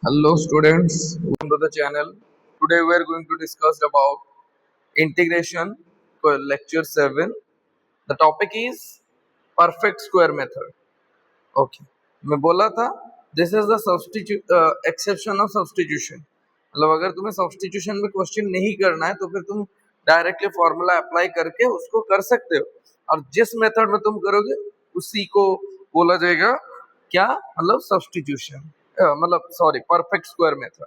Hello students, welcome to the channel. Today we are going to discuss about integration for lecture 7. The topic is perfect square method. Okay. मैं बोला था this is the substitute exception of substitution. मतलब अगर तुम्हें substitution में question नहीं करना है तो फिर तुम डायरेक्टली फॉर्मूला अप्लाई करके उसको कर सकते हो और जिस मेथड में तुम करोगे उसी को बोला जाएगा क्या मतलब सब्सटीट्यूशन मतलब sorry perfect square method.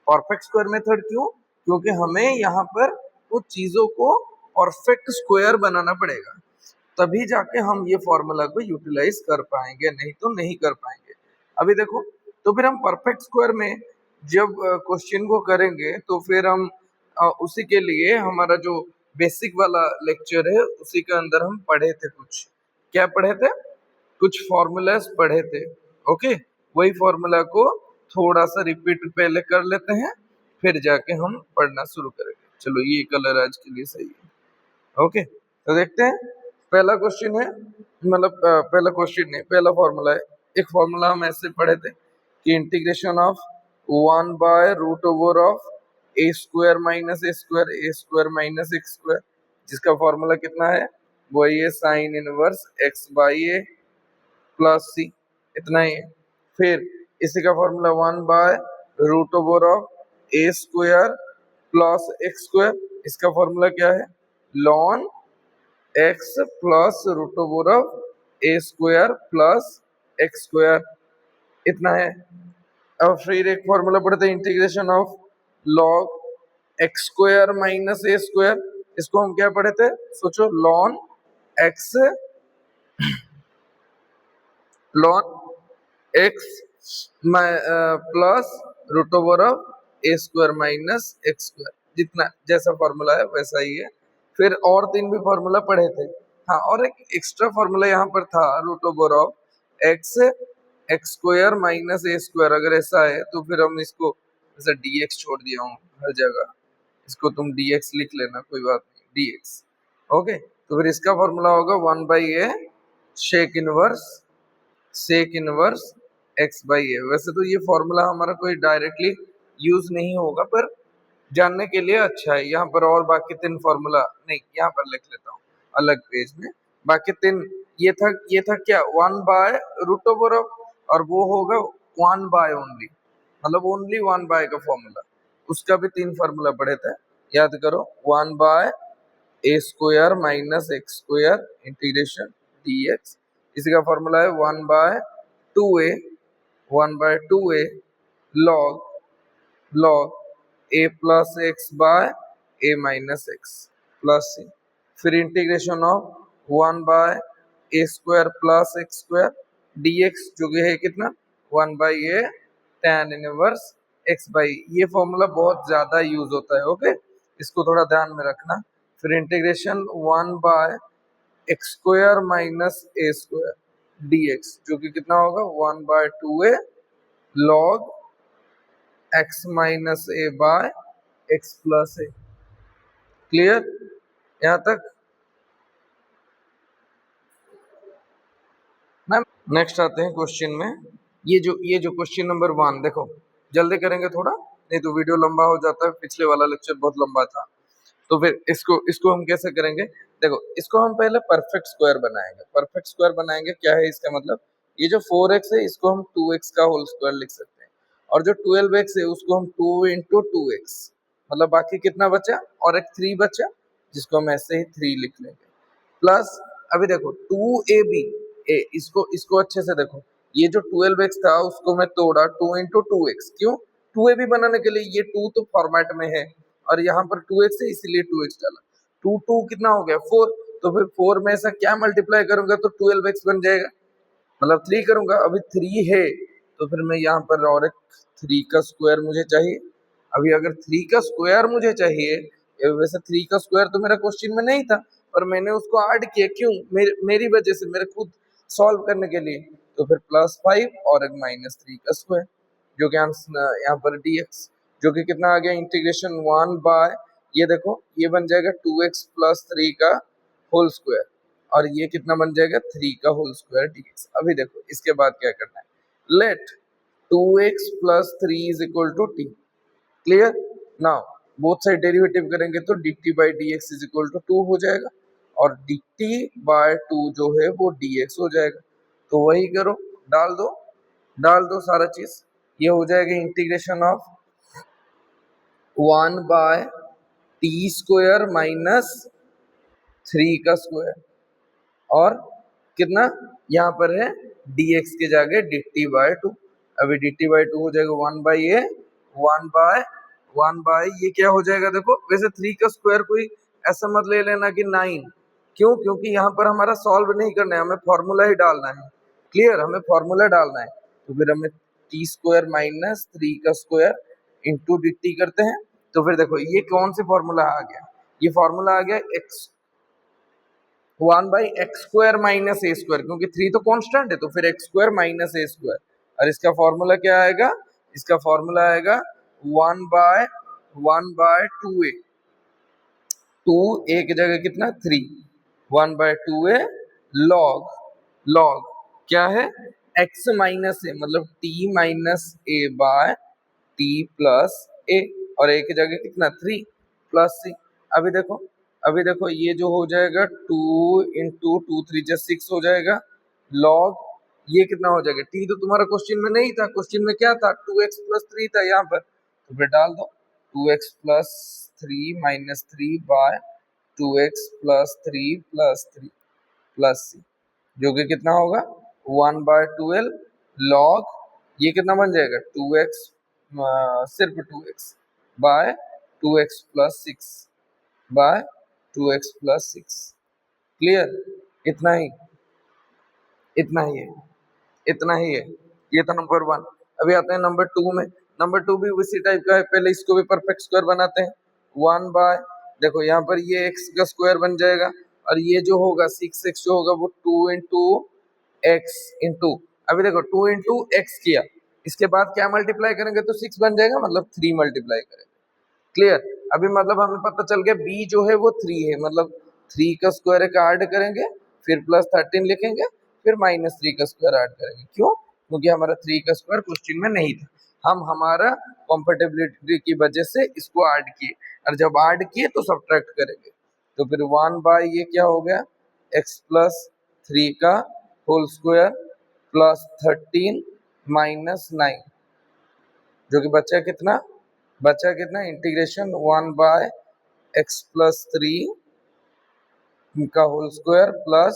Perfect square method क्यों? क्योंकि हमें यहाँ पर कुछ चीजों को परफेक्ट स्क्वायर बनाना पड़ेगा, तभी जाके हम ये फॉर्मूला को यूटिलाइज कर पाएंगे, नहीं तो नहीं कर पाएंगे। अभी देखो, तो फिर हम परफेक्ट स्क्वायर में जब क्वेश्चन को करेंगे तो फिर हम उसी के लिए हमारा जो बेसिक वाला लेक्चर है उसी के अंदर हम पढ़े थे, कुछ क्या पढ़े थे, कुछ फॉर्मूलाज पढ़े थे। ओके, वही फॉर्मूला को थोड़ा सा रिपीट पहले कर लेते हैं, फिर जाके हम पढ़ना शुरू करेंगे। चलो ये कलर आज के लिए सही है। ओके, तो देखते हैं। पहला क्वेश्चन है, मतलब पहला क्वेश्चन नहीं, पहला फॉर्मूला है। एक फॉर्मूला हम ऐसे पढ़े थे कि इंटीग्रेशन ऑफ 1/√ऑफ a square minus a square minus x square, जिसका फॉर्मूला कितना है, वही है sine inverse x by a plus c, इतना ही है। फिर इसी का फॉर्मूला 1/√ऑफ a square plus x square, इसका फॉर्मूला क्या है, लॉन एक्स प्लस √ऑफ a square plus x square, इतना है। अब फिर एक फॉर्मूला पढ़ते हैं integration of log x square minus a square, इसको हम क्या पढ़े थे, सोचो, लॉन एक्स प्लस √ऑफ a square minus x square, जितना जैसा फॉर्मूला है वैसा ही है। फिर और तीन भी फॉर्मूला पढ़े थे। हाँ, और एक एक्स्ट्रा फॉर्मूला यहाँ पर था, √of x square minus a square. अगर ऐसा है तो फिर हम इसको ऐसा dx छोड़ दिया हूँ हर जगह, इसको तुम dx लिख लेना, कोई बात नहीं, dx। ओके, तो फिर इसका फॉर्मूला होगा 1/a sec inverse x by a. वैसे तो ये फॉर्मूला हमारा कोई डायरेक्टली यूज नहीं होगा, पर जानने के लिए अच्छा है। यहाँ पर और बाकी तीन फॉर्मूला नहीं, यहाँ पर लिख लेता हूँ अलग पेज में। बाकी तीन ये था क्या, 1/√ऑफ, और वो होगा 1/, ओनली, मतलब ओनली 1/, का फॉर्मूला, उसका भी तीन फॉर्मूला पढ़े थे, याद करो। 1/a square minus x square integration dx, इसी का फॉर्मूला है 1/2a log a plus x by a minus x plus c. फिर integration of 1/a square plus x square dx, जो कि है कितना, 1/a tan inverse x by. ये formula बहुत ज्यादा यूज होता है, ओके, इसको थोड़ा ध्यान में रखना। फिर integration 1/x square minus a square dx, जो कि कितना होगा, 1/2a लॉग x माइनस ए बाय एक्स प्लस ए। क्लियर यहाँ तक? मैम नेक्स्ट आते हैं क्वेश्चन में। ये जो क्वेश्चन नंबर 1, देखो जल्दी करेंगे थोड़ा, नहीं तो वीडियो लंबा हो जाता है, पिछले वाला लेक्चर बहुत लंबा था। तो फिर इसको हम कैसे करेंगे, देखो, इसको हम पहले परफेक्ट स्क्वायर बनाएंगे। परफेक्ट स्क्वायर बनाएंगे क्या है इसका मतलब, ये जो 4x है इसको हम 2x का होल स्क्वायर लिख सकते हैं, और जो 12x है उसको हम 2 × 2x, मतलब बाकी कितना बचा, और एक 3 बचा, जिसको हम ऐसे ही 3 लिख लेंगे, प्लस अभी देखो 2ab इसको इसको अच्छे से देखो, ये जो 12x था उसको मैं तोड़ा 2 × 2x, क्यों, 2ab बनाने के लिए, ये 2 तो फॉर्मेट में है और यहाँ पर 2x है इसीलिए 2x डाला, 2 कितना हो गया, 4, तो फिर 4 में ऐसा क्या मल्टीप्लाई करूंगा तो 12x बन जाएगा, मतलब 3 करूंगा, अभी 3 है तो फिर मैं यहाँ पर और एक 3 का स्क्वायर मुझे चाहिए। अभी अगर 3 का स्क्वायर मुझे चाहिए, वैसे 3 का स्क्वायर तो मेरा क्वेश्चन में नहीं था, पर मैंने उसको ऐड किया, क्यों, मेरी वजह से, मेरे खुद सॉल्व करने के लिए, तो फिर +5 और एक -3 का स्क्वायर, जो कि यहाँ पर dx, जो कि कितना आ गया, इंटीग्रेशन 1/, ये देखो ये बन जाएगा 2x + 3 का होल स्क्वायर, और ये कितना बन जाएगा, 3 का होल स्क्वायर dx। अभी देखो इसके बाद क्या करना है, let 2x plus 3 is equal to t. Clear? Now both side derivative करेंगे तो dt by dx is equal to 2 हो जाएगा और dt by 2 जो है वो dx हो जाएगा। तो वही करो, डाल दो सारा चीज। ये हो जाएगा integration of 1 by t square minus 3 का स्क्वायर और कितना यहाँ पर है dx के जगह dt बाय 2। अभी dt बाय 2 हो जाएगा 1 बाय ये क्या हो जाएगा देखो। वैसे 3 का स्क्वायर कोई ऐसा मत ले लेना कि 9, क्यों? क्योंकि यहाँ पर हमारा सॉल्व नहीं करना है, हमें फॉर्मूला ही डालना है। क्लियर? हमें फॉर्मूला डालना है। तो फिर हमें टी स्क्वायर माइनस 3 का स्क्वायर इंटू dt करते हैं। तो फिर देखो ये कौन से फॉर्मूला आ गया, ये फॉर्मूला आ गया x 1 by x square minus a square, क्योंकि 3 तो कांस्टेंट है तो फिर x square minus a square. और इसका फॉर्मूला क्या आएगा? इसका फॉर्मूला आएगा 1 बाय 2a, 2a की जगह कितना 3, 1 बाय 2a लॉग क्या है x माइनस ए, मतलब t माइनस ए बाय t प्लस ए, और a की जगह कितना 3 प्लस c। अभी देखो ये जो हो जाएगा 2 इंटू 2 3 जा 6 हो जाएगा लॉग ये कितना हो जाएगा। t तो तुम्हारा क्वेश्चन में नहीं था, क्वेश्चन में क्या था 2x प्लस 3 था यहाँ पर, तो फिर डाल दो 2x plus 3 minus 3 by 2x plus 3 plus c, जो कि कितना होगा 1 बाय 12 लॉग ये कितना बन जाएगा 2x सिर्फ 2x by 2x plus 6 by 2x plus 6। Clear? इतना ही है। ये था नंबर 1। अभी आते हैं नंबर 2 में। नंबर 2 भी उसी टाइप का है, पहले इसको भी परफेक्ट स्क्वायर बनाते हैं। 1 बाय देखो यहाँ पर ये x का स्क्वायर बन जाएगा और ये जो होगा 6x जो होगा वो 2 इंटू एक्स इंटू, अभी देखो 2 इंटू एक्स किया, इसके बाद क्या मल्टीप्लाई करेंगे तो 6 बन जाएगा, मतलब 3 मल्टीप्लाई करेंगे। क्लियर? अभी मतलब हमें पता चल गया b जो है वो 3 है, मतलब 3 का स्क्वायर एक ऐड करेंगे, फिर प्लस 13 लिखेंगे, फिर माइनस 3 का स्क्वायर ऐड करेंगे। क्यों? क्योंकि हमारा 3 का स्क्वायर क्वेश्चन में नहीं था, हम हमारा कंफर्टेबिलिटी की वजह से इसको ऐड किए, और जब ऐड किए तो सब्ट्रैक्ट करेंगे। तो फिर 1 बाय ये क्या हो गया x प्लस 3 का होल स्क्वायर प्लस 13 माइनस 9, जो कि बचा कितना इंटीग्रेशन 1 बाय एक्स प्लस 3 का होल स्क्वायर प्लस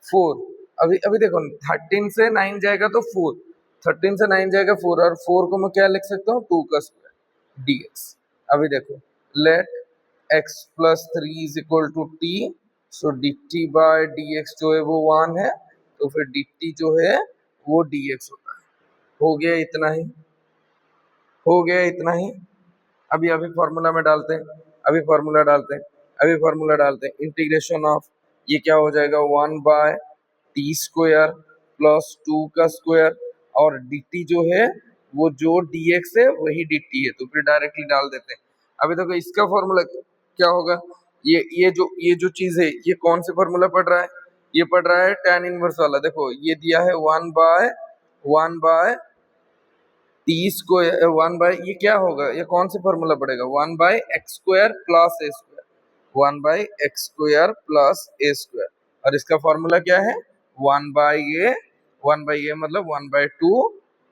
4। अभी देखो 13 से 9 जाएगा तो 4, 13 से 9 जाएगा 4, और 4 को मैं क्या लिख सकता हूँ 2 का स्क्वायर dx। अभी देखो let x plus 3 is equal to t, so dt by dx जो है वो 1 है, तो फिर dt जो है वो dx होता है। हो गया इतना ही। अभी फॉर्मूला में डालते हैं, फॉर्मूला डालते हैं इंटीग्रेशन ऑफ ये क्या हो जाएगा 1 बाय टी स्क्वायर प्लस 2 का स्क्वायर, और dt जो है वो जो dx है वही dt है, तो फिर डायरेक्टली डाल देते हैं। अभी देखो इसका फॉर्मूला क्या होगा, ये जो चीज है ये कौन से फॉर्मूला पढ़ रहा है, ये पढ़ रहा है tan इनवर्स वाला। देखो ये दिया है 1 बाय टी स्क्वायर 1 बाय ये क्या होगा, ये कौन से फॉर्मूला पड़ेगा 1 by x square plus a square, 1 by x square plus a square, और इसका फॉर्मूला क्या है 1 बाय ये मतलब 1 by 2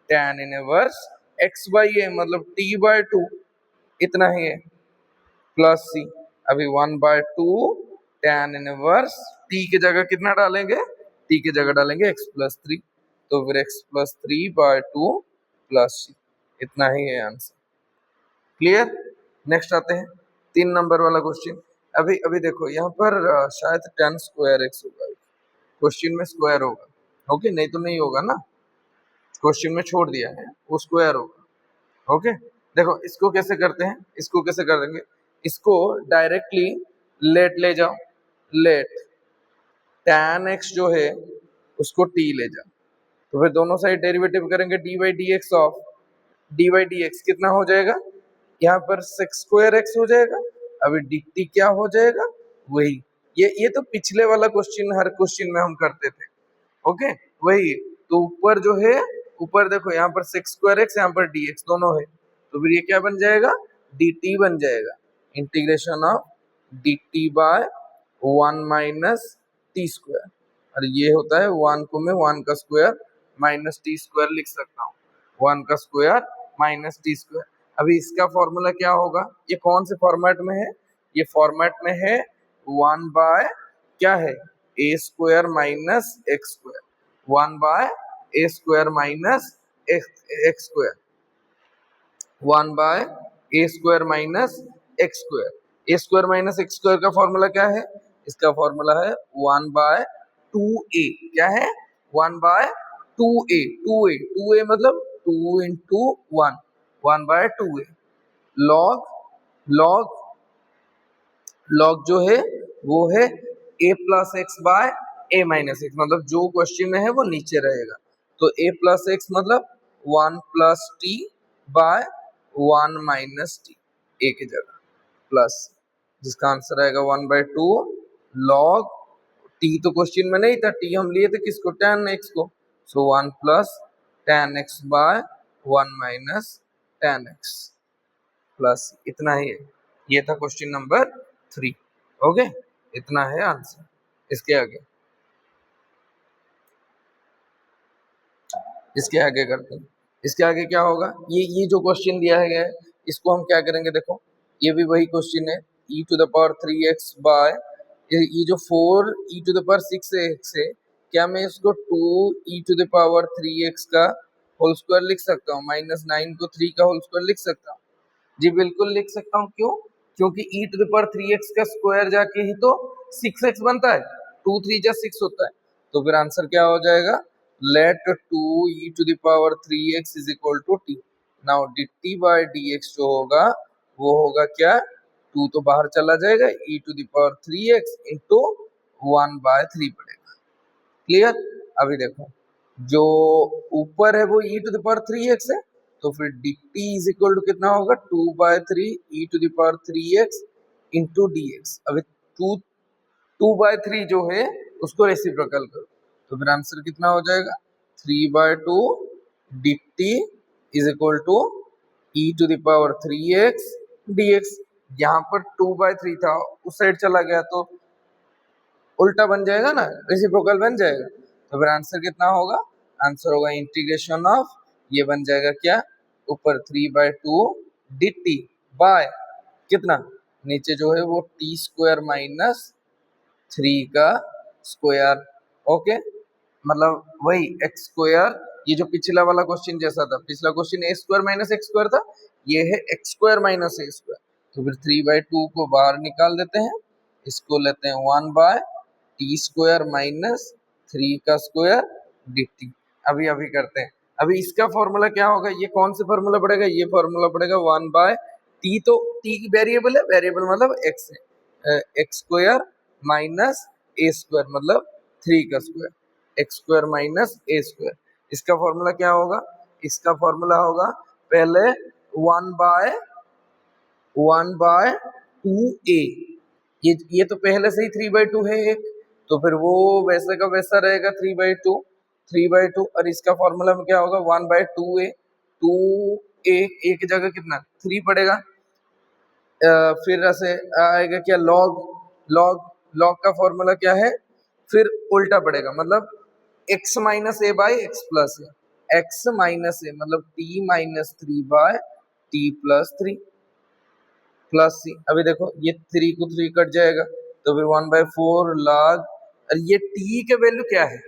tan inverse x by ये मतलब t बाय 2, इतना ही है प्लस c। अभी 1 बाय 2 tan इनवर्स t की जगह कितना डालेंगे, t की जगह डालेंगे x प्लस 3, तो फिर x plus 3 by 2 plus c, इतना ही है आंसर। क्लियर? नेक्स्ट आते हैं 3 नंबर वाला क्वेश्चन। अभी देखो यहाँ पर शायद 10 स्क्वायर x होगा, क्वेश्चन में स्क्वायर होगा, ओके नहीं तो नहीं होगा ना, क्वेश्चन में छोड़ दिया है वो स्क्वायर होगा। ओके देखो इसको कैसे करते हैं, इसको कैसे कर देंगे, इसको डायरेक्टली लेट ले जाओ, लेट tan x जो है उसको t ले जाओ, तो फिर दोनों साइड डेरिवेटिव करेंगे D by D x of D by D x कितना हो जाएगा, यहाँ पर सिक्स स्क्वायर एक्स हो जाएगा। अभी dt क्या हो जाएगा, वही ये तो पिछले वाला क्वेश्चन हर क्वेश्चन में हम करते थे, ओके वही। तो ऊपर जो है ऊपर देखो यहाँ पर सेक्स स्क्वायर एक्स, यहाँ पर डी एक्स दोनों है, तो फिर ये क्या बन जाएगा, डी टी बन जाएगा। Integration of d t by 1 minus t square, और ये होता है 1 को मैं 1 का स्क्वायर माइनस टी स्क्वायर लिख सकता हूँ, 1 का स्क्वायर माइनस टी स्क्वायर। अभी इसका फॉर्मूला क्या होगा, ये कौन से फॉर्मेट में है, ये फॉर्मेट में है 1 बाय क्या है, a square minus x square, 1 by a square minus x square, 1 by a square minus x square. A square minus x square का फॉर्मूला क्या है, इसका फॉर्मूला है 1 बाय 2a, क्या है 1 बाय 2a, 2a मतलब 2 into 1, 1 by 2a। Log log log जो है वो है a plus x by a minus x, मतलब जो क्वेश्चन में है वो नीचे रहेगा, तो a प्लस एक्स मतलब 1 plus t by 1 minus t, a की जगह प्लस, जिसका आंसर आएगा 1 बाय 2 लॉग टी, तो क्वेश्चन में नहीं था, टी हम लिए थे किसको, tan x को, so 1 plus tan x by 1 minus tan x plus, इतना ही है। ये था क्वेश्चन नंबर 3। ओके, इतना है आंसर। इसके आगे करते हैं। इसके आगे क्या होगा, ये जो क्वेश्चन दिया है इसको हम क्या करेंगे, देखो ये भी वही क्वेश्चन है, e to the power 3x by, ये जो 4 e to the power 6x है, क्या मैं इसको 2 e to the power 3x का होल स्क्वायर लिख सकता हूँ, माइनस 9 को 3 का होल स्क्वायर लिख सकता हूँ? जी बिल्कुल लिख सकता हूँ। क्यों? क्योंकि e to the power 3x का स्क्वायर जाके ही तो 6x बनता है, 2 3 जा 6 होता है, तो फिर आंसर क्या हो जाएगा, let 2 e to the power 3x is equal to t। Now dt by dx जो होगा वो होगा क्या, 2 तो बाहर चला जाएगा, e to the power 3x into 1 by 3 पड़ेगा। क्लियर? अभी देखो जो ऊपर है वो e to the power 3x है, तो फिर dt इज इक्वल टू कितना होगा, 2 by 3 e to the power 3x into dx। अभी 2 बाय 3 जो है उसको रेसिप्रोकल करो, तो फिर आंसर कितना हो जाएगा, 3 by 2 dt is equal to e to the power 3x dx। यहाँ पर 2 बाय 3 था, उस साइड चला गया तो उल्टा बन जाएगा ना, रेसिप्रोकल बन जाएगा, तो फिर आंसर कितना होगा, आंसर होगा इंटीग्रेशन ऑफ, ये बन जाएगा क्या, ऊपर 3 बाय 2 dt बाय कितना, नीचे जो है वो टी स्क्वायर माइनस 3 का स्क्वायर। ओके, मतलब वही एक्स स्क्वायर, ये जो पिछला वाला क्वेश्चन जैसा था, पिछला क्वेश्चन ए स्क्वायर माइनस एक्स स्क्वायर था, ये है x square minus a square, तो फिर 3 बाय 2 को बाहर निकाल देते हैं, इसको लेते हैं 1 बाय टी स्क्वायर माइनस 3 का स्क्वायर dt। अभी अभी करते हैं। अभी इसका फॉर्मूला क्या होगा, ये कौन सा फॉर्मूला पड़ेगा, ये फॉर्मूला पड़ेगा 1 बाय टी, तो टी वेरिएबल है, वेरिएबल मतलब एक्स है, x square minus a square मतलब 3 का square, x square minus a square. इसका फॉर्मूला क्या होगा, इसका फॉर्मूला होगा पहले 1 बाय 2a, ये तो पहले से ही 3 बाय 2 है एक, तो फिर वो वैसे का वैसा रहेगा 3 बाय 2, 3 बाय 2, और इसका फॉर्मूला में क्या होगा 1 बाय 2a, 2a ए की जगह कितना 3 पड़ेगा, फिर ऐसे आएगा क्या, लॉग लॉग लॉग का फॉर्मूला क्या है, फिर उल्टा पड़ेगा, मतलब x minus a by x plus a, x minus a मतलब t minus 3 by t plus 3 plus c. अभी देखो ये 3 को 3 कट जाएगा, तो फिर 1 बाय 4 log, और ये t के वैल्यू क्या है,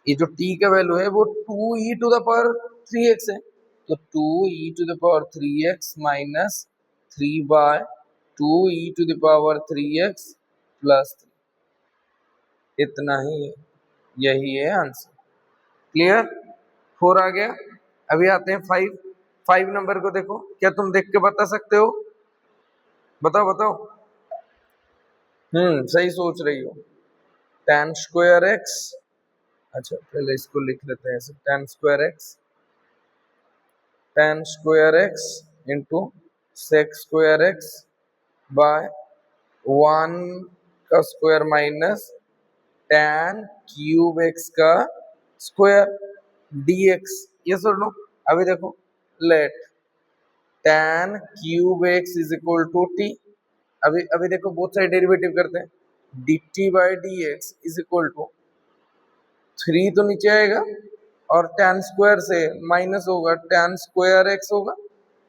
ये जो t का वैल्यू है वो 2 e to the power 3x है, तो 2 e to the power 3x minus 3 by 2 e to the power 3x plus 3, इतना ही है, यही है आंसर। क्लियर? 4 आ गया। अभी आते हैं 5 नंबर को, देखो क्या तुम देख के बता सकते हो, बताओ बताओ। सही सोच रही हो। tan स्क्वायर एक्स, अच्छा पहले इसको लिख लेते हैं, tan square x into sec square x by 1 का square minus tan cube x का स्क्वायर, dx, यस और नो? अभी देखो, let tan cube x is equal to t। अभी अभी देखो बोथ साइड डेरिवेटिव करते हैं, dt by dx is equal to 3 तो नीचे आएगा और tan स्क्वायर से माइनस होगा, tan स्क्वायर x होगा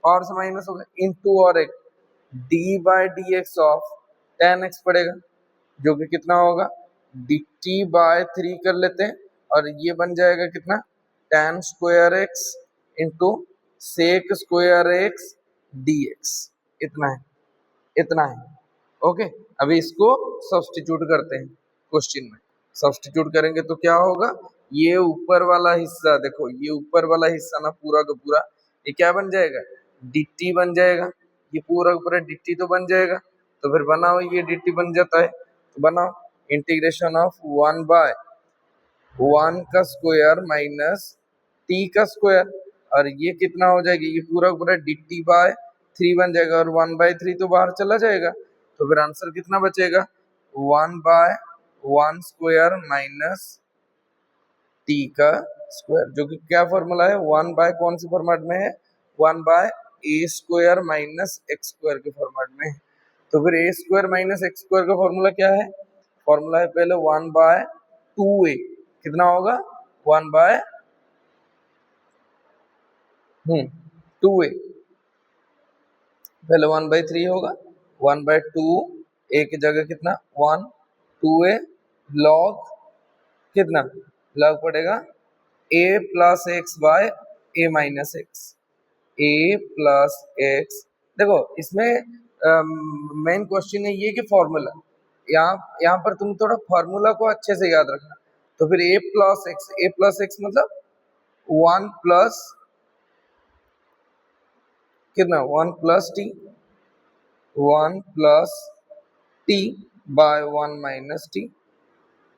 और से माइनस होगा इनटू और एक d by dx of tan x पड़ेगा, जो कि कितना होगा dt बाय 3 कर लेते हैं और ये बन जाएगा कितना tan square x into sec square x dx। इतना है, इतना है। ओके, अभी इसको सब्स्टिट्यूट करते हैं क्वेश्चन में। सब्स्टिट्यूट करेंगे तो क्या होगा, ये ऊपर वाला हिस्सा देखो, ये ऊपर वाला हिस्सा ना पूरा का पूरा ये क्या बन जाएगा dt बन जाएगा, ये पूरा का पूरा dt तो बन जाएगा। तो फिर बनाओ, ये dt बन जाता है तो बनाओ इंटीग्रेशन ऑफ 1 बाय 1 का स्क्वायर माइनस t का स्क्वायर, और ये कितना हो जाएगा, ये पूरा का पूरा dt बाय 3 बन जाएगा और 1 बाय 3 तो बाहर चला जाएगा, तो फिर आंसर कितना बचेगा 1 बाय 1 स्क्वायर माइनस t का स्क्वायर, जो कि क्या फॉर्मूला है 1 बाय कौन सी फॉर्मेट में है 1 by a square minus x square के फॉर्मेट में है। तो फिर ए स्क्वायर माइनस एक्स स्क्वायर का फॉर्मूला क्या है, फॉर्मूला है पहले 1 बाय 2a, कितना होगा 1 बाय 2a, पहले 1 बाय 3 होगा 1 बाय 2, a की जगह कितना 1, 2a लॉग कितना लॉग पड़ेगा a plus x by a minus x, a plus x. देखो इसमें मेन क्वेश्चन है ये कि फॉर्मूला, यहाँ पर तुम थोड़ा फॉर्मूला को अच्छे से याद रखना। तो फिर a प्लस एक्स मतलब 1 प्लस कितना 1 plus t, 1 plus t by 1 minus t.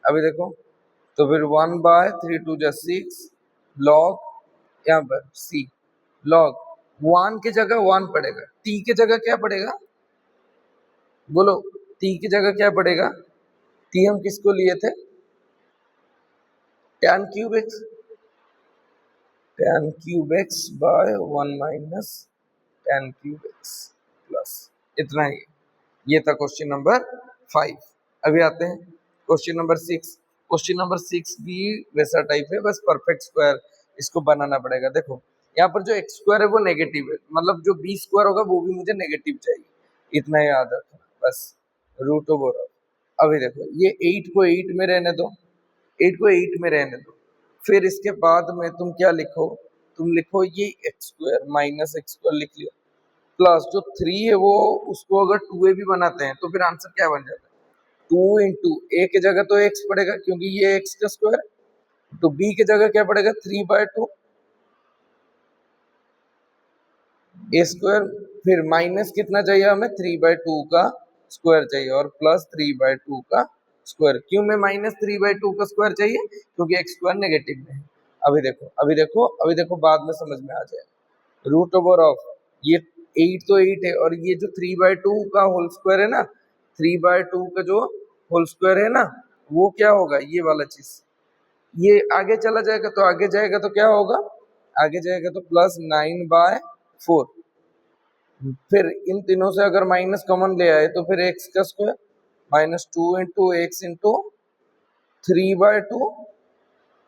अभी देखो, तो फिर 1 बाय 3 टू जा 6 लॉग, यहाँ पर c लॉग 1 की जगह 1 पड़ेगा, t की जगह क्या पड़ेगा बोलो, t की जगह क्या पड़ेगा, t हम किसको लिए थे tan cube x, tan cube x by 1 minus tan cube x plus, इतना ही। ये था क्वेश्चन नंबर 5। अभी आते हैं क्वेश्चन नंबर 6। क्वेश्चन नंबर 6 भी वैसा टाइप है, बस परफेक्ट स्क्वायर इसको बनाना पड़ेगा। देखो यहाँ पर जो एक्स स्क्वायर है वो नेगेटिव है, मतलब जो बी स्क्वायर होगा वो भी मुझे नेगेटिव चाहिए, इतना याद रखना बस, रूट ओवर। अभी देखो ये 8 को 8 में रहने दो, 8 को 8 में रहने दो, फिर इसके बाद में तुम क्या लिखो, तुम लिखो ये x square minus x square लिख लियो, प्लस जो 3 है वो उसको अगर 2a भी बनाते हैं तो फिर आंसर क्या बन जाता है 2 इंटू ए की जगह तो x पड़ेगा क्योंकि ये x का स्क्वायर, तो b की जगह क्या पड़ेगा 3 बाय 2 ए स्क्वायर, फिर माइनस कितना चाहिए हमें 3 बाय 2 का स्क्वायर चाहिए और प्लस 3 बाय 2 का स्क्वायर। क्यों में माइनस 3 बाय 2 का स्क्वायर चाहिए, क्योंकि एक्स स्क्वायर नेगेटिव में है। अभी देखो अभी देखो अभी देखो, बाद में समझ में आ जाएगा। रूट ओवर ऑफ ये 8 तो 8 है और ये जो 3 बाय 2 का होल स्क्वायर है ना, 3 बाय 2 का जो होल स्क्वायर है ना, वो क्या होगा ये वाला चीज, ये आगे चला जाएगा तो आगे जाएगा तो क्या होगा, आगे जाएगा तो प्लस 9 बाय 4, फिर इन तीनों से अगर माइनस कॉमन ले आए तो फिर एक्स का square minus 2 into x into 3 by 2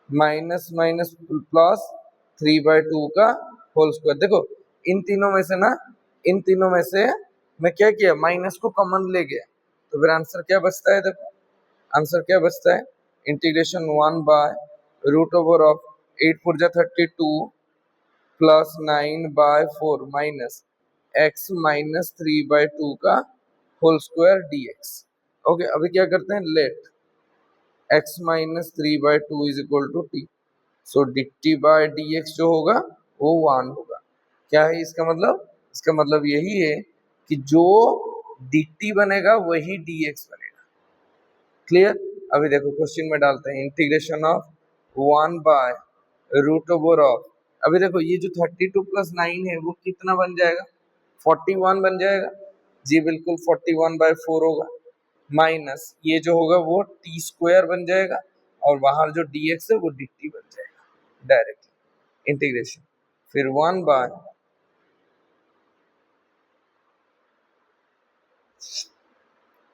minus minus plus 3 by 2 का होल स्क्वायर। देखो इन तीनों में से ना, इन तीनों में से मैं क्या किया माइनस को कॉमन ले गया, तो फिर आंसर क्या बचता है, देखो आंसर क्या बचता है integration 1 by root over of 8 4 जा 32 plus 9 by 4 minus x minus 3 by 2 का होल स्क्वायर dx। ओके, अभी क्या करते हैं, let x minus 3 by 2 is equal to t, so dt by dx जो होगा वो 1 होगा। क्या है इसका मतलब, इसका मतलब यही है कि जो dt बनेगा वही dx बनेगा। क्लियर? अभी देखो क्वेश्चन में डालते हैं integration of 1 by root over of, अभी देखो ये जो 32 प्लस 9 है वो कितना बन जाएगा 41 बन जाएगा जी, बिल्कुल 41 बाय 4 होगा, माइनस ये जो होगा वो टी स्क्वायर बन जाएगा और बाहर जो dx है वो dt बन जाएगा। Directly integration. फिर 1 बाय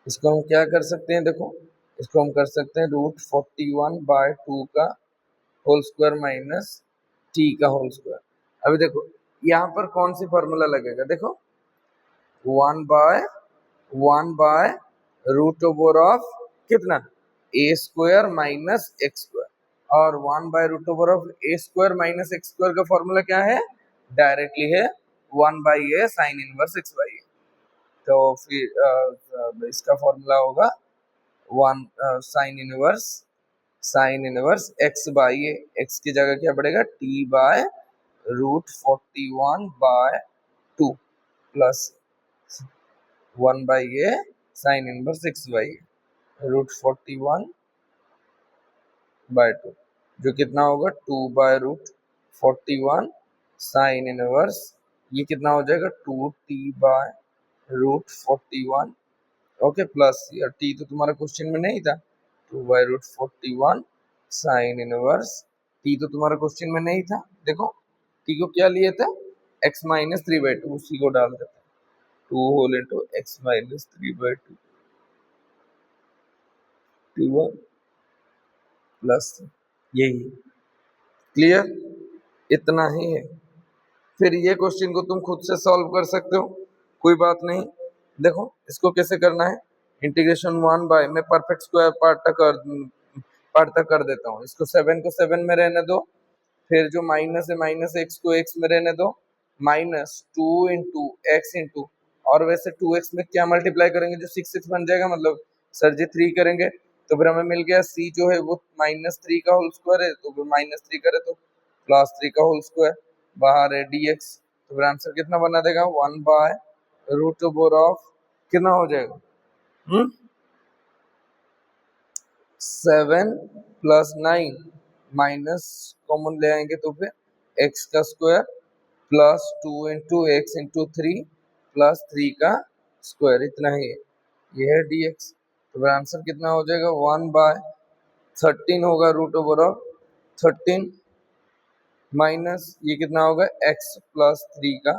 इसको हम क्या कर सकते हैं, देखो इसको हम कर सकते हैं √41/2 का होल स्क्वायर माइनस टी का होल स्क्वायर। अभी देखो यहाँ पर कौन सी फॉर्मूला लगेगा, देखो 1/1 रूट ओवर ऑफ कितना a square minus x square. और 1/√ओवर of a square minus x square का फॉर्मूला क्या है, डायरेक्टली है 1/a sine inverse x by a. तो फिर इसका फॉर्मूला होगा 1 sine inverse x by a. X की जगह क्या पड़ेगा, t by √41/2 plus 1/a sine inverse x by a √41/2 जो कितना होगा 2/√41 साइन इनवर्स, ये कितना हो जाएगा 2t/√41। ओके प्लस यार टी तो तुम्हारा क्वेश्चन में नहीं था, 2/√41 साइन इनवर्स, टी तो तुम्हारा क्वेश्चन में नहीं था। देखो टी को क्या लिए थे, x माइनस 3/2, उसी को डाल देते हैं 2 whole into x minus 3/2 T1 plus यही। क्लियर, इतना ही है। फिर ये क्वेश्चन को तुम खुद से सॉल्व कर सकते हो, कोई बात नहीं। देखो इसको कैसे करना है, इंटीग्रेशन 1 बाय मैं परफेक्ट स्क्वायर पार्ट तक कर देता हूँ। इसको 7 को 7 में रहने दो, फिर जो माइनस है माइनस एक्स को एक्स में रहने दो, -2 इंटू एक्स इंटू, और वैसे 2x में क्या मल्टीप्लाई करेंगे जो 6x बन जाएगा, मतलब सर जी 3 करेंगे तो फिर हमें मिल गया c जो है वो -3 का होल स्क्वायर है, तो फिर -3 करे तो +3 का होल स्क्वायर, बाहर है dx, तो फिर आंसर कितना बना देगा 1/√ओवर ऑफ कितना हो जाएगा 7 + 9 माइनस कॉमन ले आएंगे तो फिर x का square plus 2 into x into 3 plus 3 का स्क्वायर, इतना ही है, ये है dx। तो फिर आंसर कितना हो जाएगा 1/13 होगा √ओवर ऑफ 13 माइनस ये कितना होगा x प्लस 3 का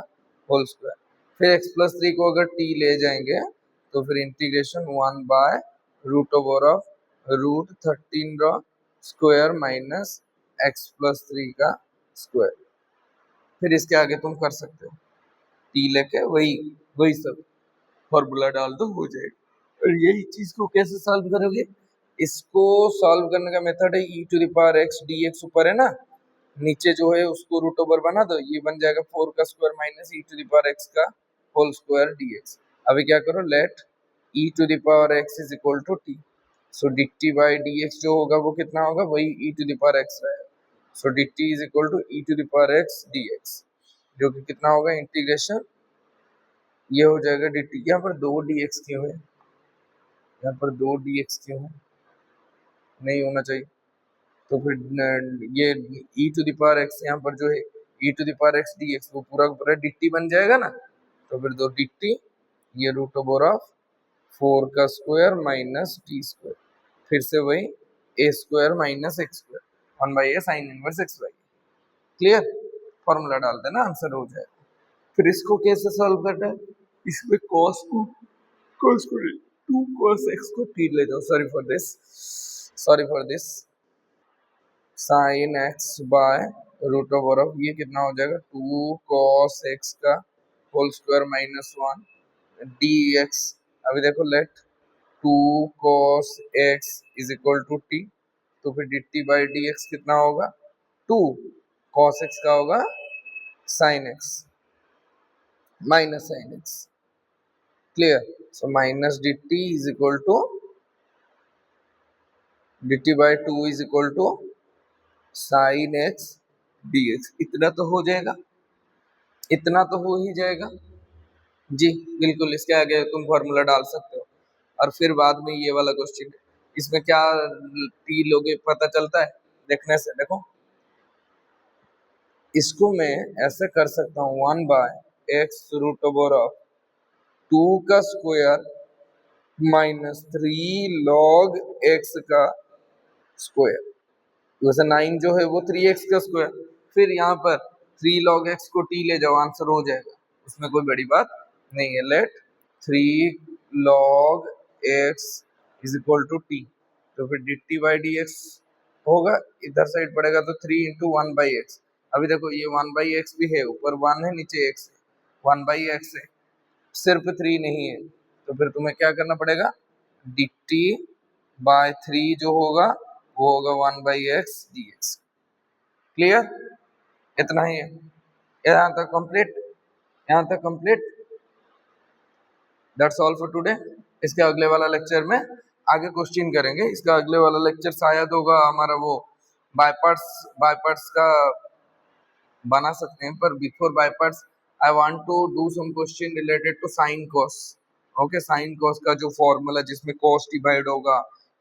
होल स्क्वायर। फिर x प्लस 3 को अगर t ले जाएंगे तो फिर इंटीग्रेशन 1/√ओवर ऑफ √13 का स्क्वायर माइनस x प्लस 3 का स्क्वायर। फिर इसके आगे तुम कर सकते हो, t लेके वही वही सब फॉर्मूला डाल दो, हो जाएगा। और यही चीज को कैसे सॉल्व करोगे, इसको सॉल्व करने का मेथड है e⁻x dx ऊपर है ना, नीचे जो है उसको रूट ओवर बना दो, ये बन जाएगा 4 का स्क्वायर माइनस e⁻x का होल स्क्वायर dx। अभी क्या करो, let e⁻x is equal to t, so dt by dx जो होगा वो कितना होगा, वही e⁻x रहेगा, so dt is equal to e⁻x dx, जो कि कितना होगा इंटीग्रेशन, ये हो जाएगा dt। यहाँ पर 2 dx क्यों है, यहाँ पर 2 dx क्यों है, नहीं होना चाहिए। तो फिर ये e⁻x यहाँ पर जो है e⁻x dx वो पूरा पूरा dt बन जाएगा ना, तो फिर 2 dt ये √ओवर ऑफ 4 का स्क्वायर माइनस टी स्क्वायर, फिर से वही a square minus x square 1/a sine inverse x by. Clear, formula डाल देना आंसर हो जाएगा। फिर इसको कैसे सॉल्व करना है, इसमें cos को 2 cos x को 3 ले जाओ, sorry for this sine x by √ओवर ऑफ ये कितना हो जाएगा 2 cos x का होल स्क्वायर माइनस 1 dx। अभी देखो let 2 cos x is equal to t, तो फिर dt बाई dx कितना होगा 2 cos x का होगा sin x minus sin x। Clear, so minus dt is equal to dt by 2 is equal to sine x dx, इतना तो हो जाएगा, इतना तो हो ही जाएगा जी, बिल्कुल। इसके आगे तुम फॉर्मूला डाल सकते हो, और फिर बाद में ये वाला क्वेश्चन, इसमें क्या टी लोगे पता चलता है देखने से। देखो इसको मैं ऐसे कर सकता हूँ 1/x√ओवर ऑफ 2 का स्क्वायर माइनस 3 log x का स्क्वायर, वैसे 9 जो है वो 3x का स्क्वायर, फिर यहाँ पर 3 log x को t ले जाओ, आंसर हो जाएगा, उसमें कोई बड़ी बात नहीं है। Let 3 log x is equal to t, तो फिर dt बाई डी एक्स होगा, इधर साइड पड़ेगा तो 3 इंटू 1/x। अभी देखो ये 1/x भी है, ऊपर 1 है नीचे x है, 1/x है, सिर्फ 3 नहीं है, तो फिर तुम्हें क्या करना पड़ेगा, dt बाय 3 जो होगा वो होगा 1/x dx। क्लियर, इतना ही है, यहाँ तक कंप्लीट, यहाँ तक complete. That's all for today. इसके अगले वाला लेक्चर में आगे क्वेश्चन करेंगे। इसका अगले वाला लेक्चर शायद होगा हमारा वो बाय पार्ट्स का बना सकते हैं, पर before by parts I want to do some question related to sine cos. Okay, sine cos का जो फॉर्मूला जिसमें कॉस डिवाइड होगा,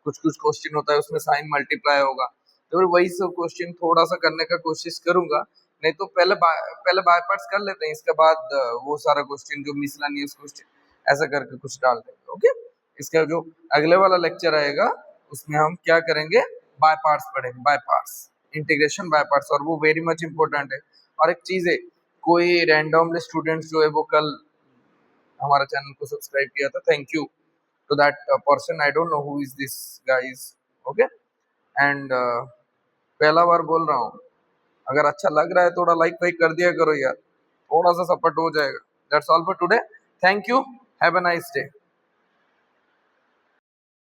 कुछ कुछ क्वेश्चन होता है उसमें साइन मल्टीप्लाई होगा, तो फिर वही सब क्वेश्चन थोड़ा सा करने का कोशिश करूंगा। नहीं तो पहले बाय पार्ट्स कर लेते हैं, इसके बाद वो सारा क्वेश्चन जो मिसलेनियस क्वेश्चन ऐसा करके कुछ डाल देंगे। ओके, इसका जो अगले वाला लेक्चर आएगा उसमें हम क्या करेंगे, बाय पार्ट्स पढ़ेंगे, by parts, integration by parts, और वो वेरी मच इंपॉर्टेंट है। और एक चीज है, कोई रैंडमली स्टूडेंट्स जो है वो कल हमारा चैनल को सब्सक्राइब किया था, thank you to that person, I don't know who is this guys. Okay, and पहला बार बोल रहा हूँ, अगर अच्छा लग रहा है थोड़ा लाइक वाइक कर दिया करो यार, थोड़ा सा सपोर्ट हो जाएगा। That's all for today, thank you, have a nice day.